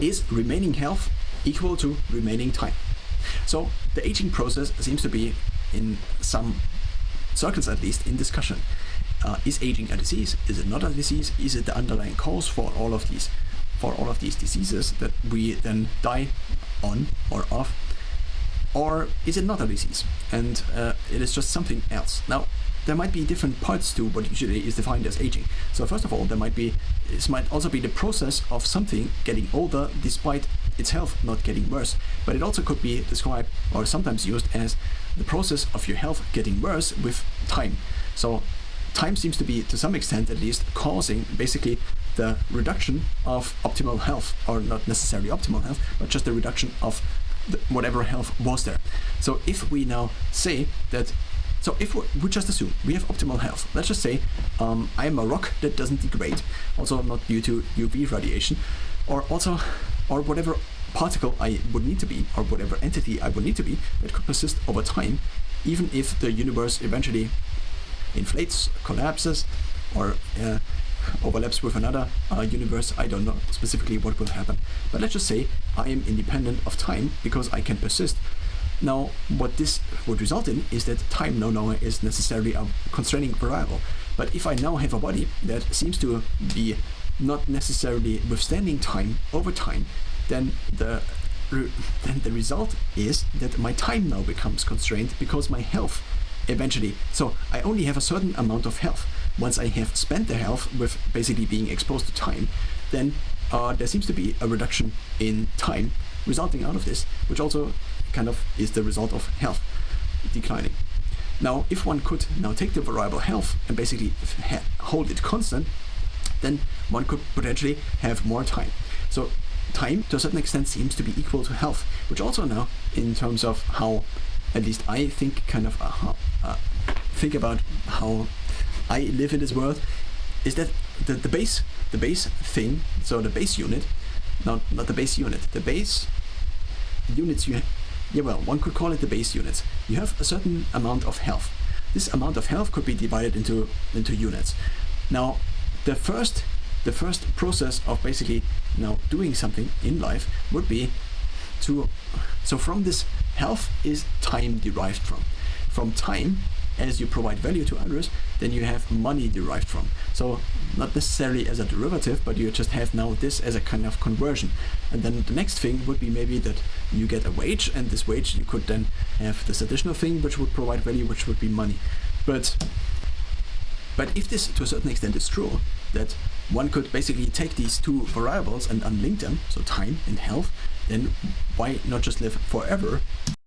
is remaining health equal to remaining time? So the aging process seems to be, in some circles at least, in discussion. Is aging a disease? Is it not a disease? Is it the underlying cause for all of these diseases that we then die on or of? Or is it not a disease and it is just something else? Now, there might be different parts to what usually is defined as aging. So first of all, this might also be the process of something getting older despite its health not getting worse. But it also could be described or sometimes used as the process of your health getting worse with time. So time seems to be, to some extent at least, causing basically the reduction of optimal health, or not necessarily optimal health, but just the reduction of whatever health was there. So if we now say that, so if we just assume we have optimal health, let's just say I am a rock that doesn't degrade, also not due to UV radiation, or whatever particle I would need to be, or whatever entity I would need to be, that could persist over time, even if the universe eventually inflates, collapses, or overlaps with another universe. I don't know specifically what will happen, but let's just say I am independent of time because I can persist. Now, what this would result in is that time no longer is necessarily a constraining variable. But if I now have a body that seems to be not necessarily withstanding time over time, then the result is that my time now becomes constrained because my health eventually. So I only have a certain amount of health. Once I have spent the health with basically being exposed to time, then there seems to be a reduction in time resulting out of this, which also kind of is the result of health declining. Now, if one could now take the variable health and basically hold it constant, then one could potentially have more time. So time, to a certain extent, seems to be equal to health, which also now, in terms of how, at least I think, kind of think about how I live in this world, is that the base thing, so the base unit, not the base unit, the base units you have, one could call it the base units. You have a certain amount of health. This amount of health could be divided into units. Now, the first process of basically now doing something in life would be so from this health is time derived from. From time, as you provide value to others, then you have money derived from. So not necessarily as a derivative, but you just have now this as a kind of conversion. And then the next thing would be maybe that you get a wage, and this wage you could then have this additional thing which would provide value, which would be money. But if this to a certain extent is true, that one could basically take these two variables and unlink them, so time and health, then why not just live forever